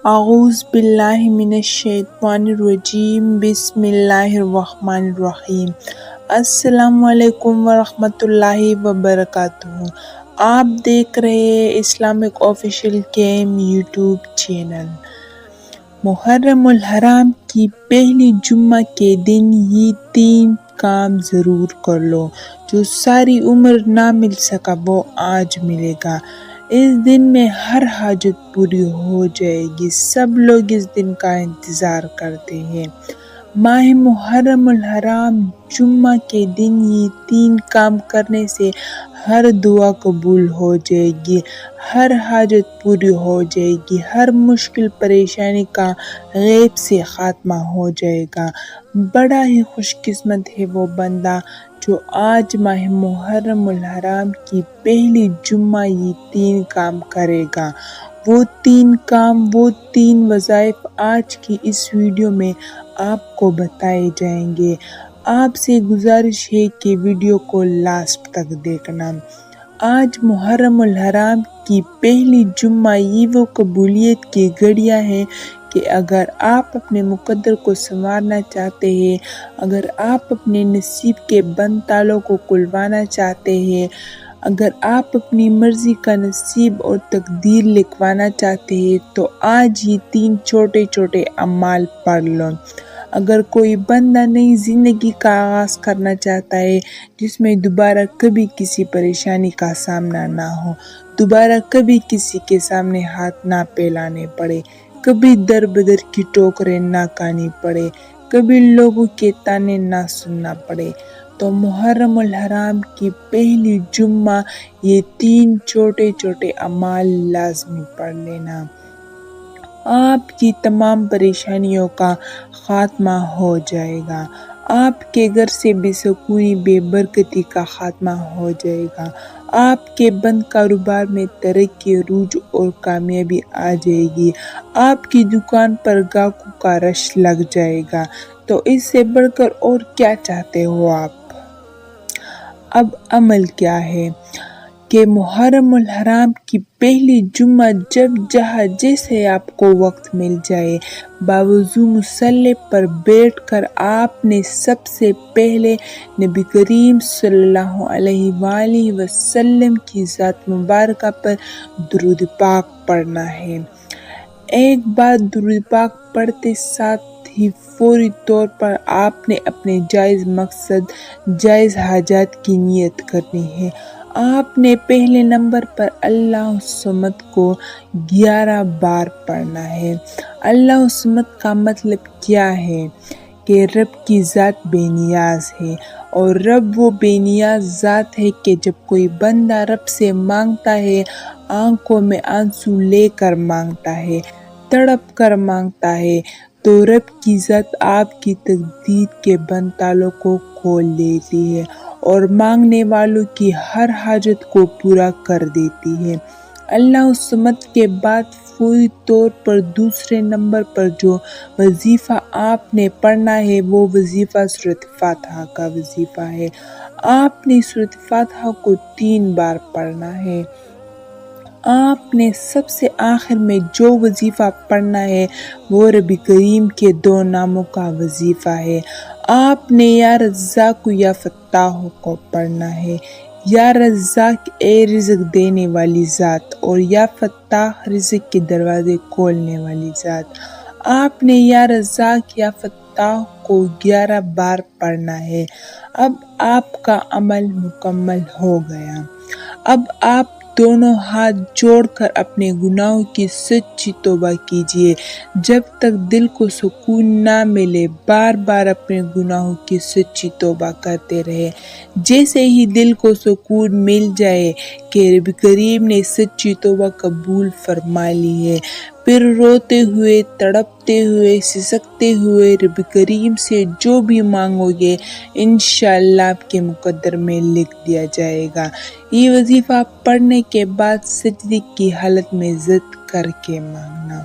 اعوذ باللہ من الشیطان الرجیم بسم اللہ الرحمن الرحیم۔ السلام علیکم ورحمۃ اللہ وبرکاتہ۔ آپ دیکھ رہے ہیں Islamic official cam YouTube channel. Muharram al-Haram کی پہلی جمعہ کے دن یہ 3 کام ضرور کر لو، جو ساری عمر نہ مل سکا وہ آج ملے گا۔ اس دن میں ہر حاجت پوری ہو جائے گی۔ سب لوگ اس دن کا انتظار کرتے ہیں۔ ماہ محرم الحرام جمعہ کے دن یہ 3 کام کرنے سے ہر دعا قبول ہو جائے گی، ہر حاجت پوری ہو جائے گی، ہر مشکل پریشانی کا غیب سے خاتمہ ہو جائے گا۔ بڑا ہی خوش قسمت ہے وہ بندہ جو آج ماہ محرم الحرام کی پہلی جمعہ یہ 3 کام کرے گا۔ وہ 3 کام، وہ 3 وظائف آج کی اس ویڈیو میں آپ کو بتائے جائیں گے۔ آپ سے گزارش ہے کہ ویڈیو کو لاسٹ تک دیکھنا۔ آج محرم الحرام کی پہلی جمعہ یہ وہ قبولیت کی گھڑیاں ہیں کہ اگر آپ اپنے مقدر کو سنوارنا چاہتے ہیں، اگر آپ اپنے نصیب کے بند تالوں کو کھلوانا چاہتے ہیں، اگر آپ اپنی مرضی کا نصیب اور تقدیر لکھوانا چاہتے ہیں تو آج یہ 3 چھوٹے چھوٹے اعمال پڑھ لو۔ اگر کوئی بندہ نئی زندگی کا آغاز کرنا چاہتا ہے جس میں دوبارہ کبھی کسی پریشانی کا سامنا نہ ہو، دوبارہ کبھی کسی کے سامنے ہاتھ نہ پھیلانے پڑے، کبھی در بدر کی ٹوکریں نہ کھانی پڑے، کبھی لوگوں کے تانے نہ سننا پڑے، تو محرم الحرام کی پہلی جمعہ یہ 3 چھوٹے چھوٹے اعمال لازمی پڑھ لینا۔ آپ کی تمام پریشانیوں کا خاتمہ ہو جائے گا۔ آپ کے گھر سے بے سکونی، بے برکتی کا خاتمہ ہو جائے گا۔ آپ کے بند کاروبار میں ترقی، عروج اور کامیابی آ جائے گی۔ آپ کی دکان پر گاہکوں کا رش لگ جائے گا۔ تو اس سے بڑھ کر اور کیا چاہتے ہو آپ؟ اب عمل کیا ہے کہ محرم الحرام کی پہلی جمعہ جب جہاں جیسے آپ کو وقت مل جائے، باوضو مصلی پر بیٹھ کر آپ نے سب سے پہلے نبی کریم صلی اللہ علیہ وآلہ وسلم کی ذات مبارکہ پر درود پاک پڑھنا ہے۔ ایک بار درود پاک پڑھتے ساتھ ہی فوری طور پر آپ نے اپنے جائز مقصد، جائز حاجات کی نیت کرنی ہے۔ آپ نے پہلے نمبر پر اللہ الصمد کو 11 بار پڑھنا ہے۔ اللہ الصمد کا مطلب کیا ہے کہ رب کی ذات بے نیاز ہے، اور رب وہ بے نیاز ذات ہے کہ جب کوئی بندہ رب سے مانگتا ہے، آنکھوں میں آنسو لے کر مانگتا ہے، تڑپ کر مانگتا ہے، تو رب کی ذات آپ کی تقدیر کے بند تالوں کو کھول دیتی ہے اور مانگنے والوں کی ہر حاجت کو پورا کر دیتی ہے۔ اللہ الصمد کے بعد فوری طور پر دوسرے نمبر پر جو وظیفہ آپ نے پڑھنا ہے وہ وظیفہ سورۃ فاتحہ کا وظیفہ ہے۔ آپ نے سورۃ فاتحہ کو 3 بار پڑھنا ہے۔ آپ نے سب سے آخر میں جو وظیفہ پڑھنا ہے وہ رب کریم کے 2 ناموں کا وظیفہ ہے۔ آپ نے یا رزاق یا فتاح کو پڑھنا ہے۔ یا رزاق اے رزق دینے والی ذات، اور یا فتاح رزق کے دروازے کھولنے والی ذات۔ آپ نے یا رزاق یا فتاح کو 11 بار پڑھنا ہے۔ اب آپ کا عمل مکمل ہو گیا۔ اب آپ دونوں ہاتھ جوڑ کر اپنے گناہوں کی سچی توبہ کیجیے۔ جب تک دل کو سکون نہ ملے بار بار اپنے گناہوں کی سچی توبہ کرتے رہے۔ جیسے ہی دل کو سکون مل جائے کہ رب کریم نے سچی توبہ قبول فرما لی ہے، پھر روتے ہوئے، تڑپتے ہوئے، سسکتے ہوئے رب کریم سے جو بھی مانگو گے انشاءاللہ آپ کے مقدر میں لکھ دیا جائے گا۔ یہ وظیفہ پڑھنے کے بعد سجدے کی حالت میں ضد کر کے مانگنا۔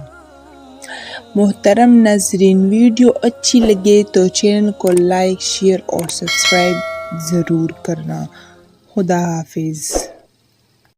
محترم ناظرین، ویڈیو اچھی لگے تو چینل کو لائک، شیئر اور سبسکرائب ضرور کرنا۔ خدا حافظ۔